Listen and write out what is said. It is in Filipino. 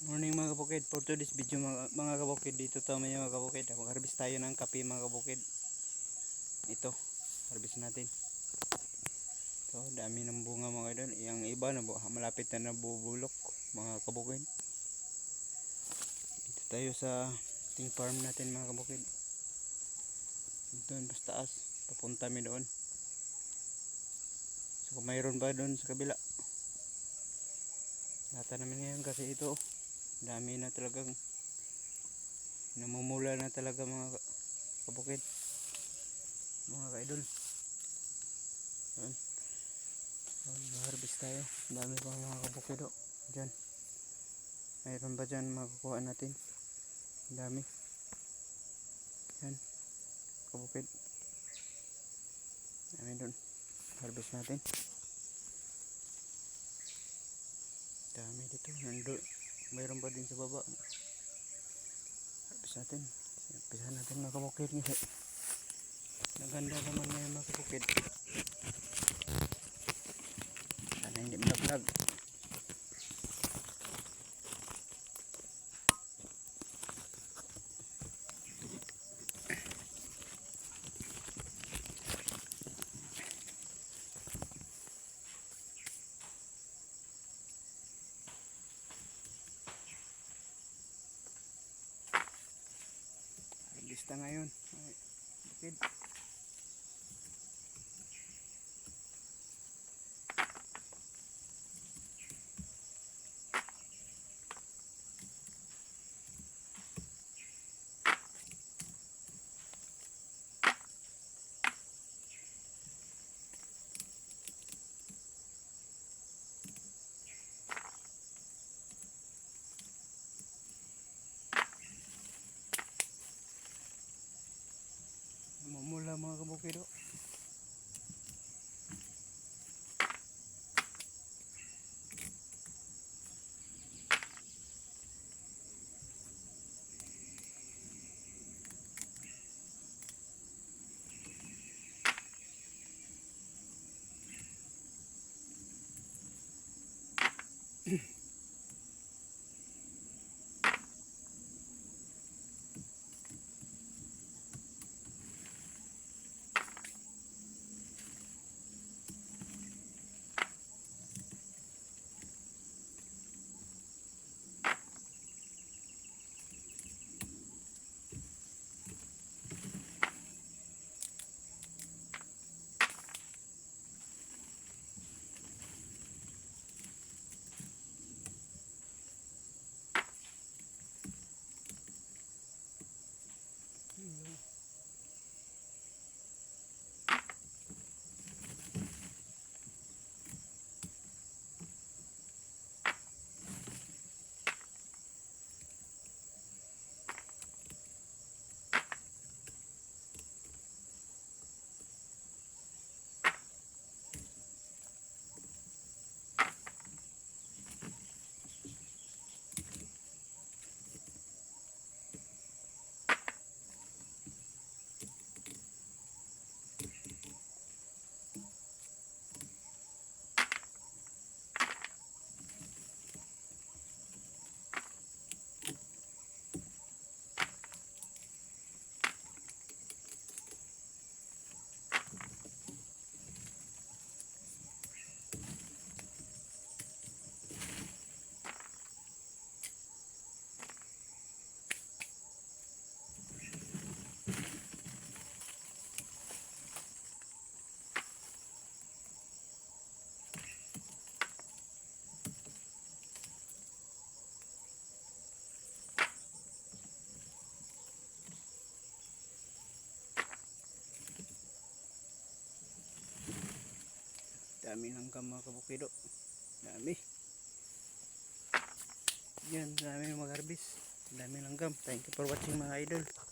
Morning mga kabukid, for today's video mga kabukid, dito tayo mga kabukid, mag-harvest tayo ng kape mga kabukid. Ito, harvest natin. Ito, dami ng bunga mga idol. Yung iba na malapit na nabubulok mga kabukid. Dito tayo sa ting farm natin mga kabukid. Doon basta taas, papunta mi doon. So kung mayroon ba doon sa kabila, nata namin ngayon kasi ito dami na talagang namumula na talaga mga kabukid, mga kaidol. Harvest tayo, dami pa mga kabukid dyan. Mayroon ba dyan makukuha natin? Dami yan kabukid, dami doon. Harvest natin, dami dito. Mayroon pa din sa baba. Harvest natin, umpisahan natin mga kabukid. Naganda naman ngayon mga kabukid. Sana hindi malaglag. Lista ngayon bukid. Mamula mga kabukid dami ng mga kabukid dami yan, dami mag-harvest, dami langgam. Thank you for watching mga idol.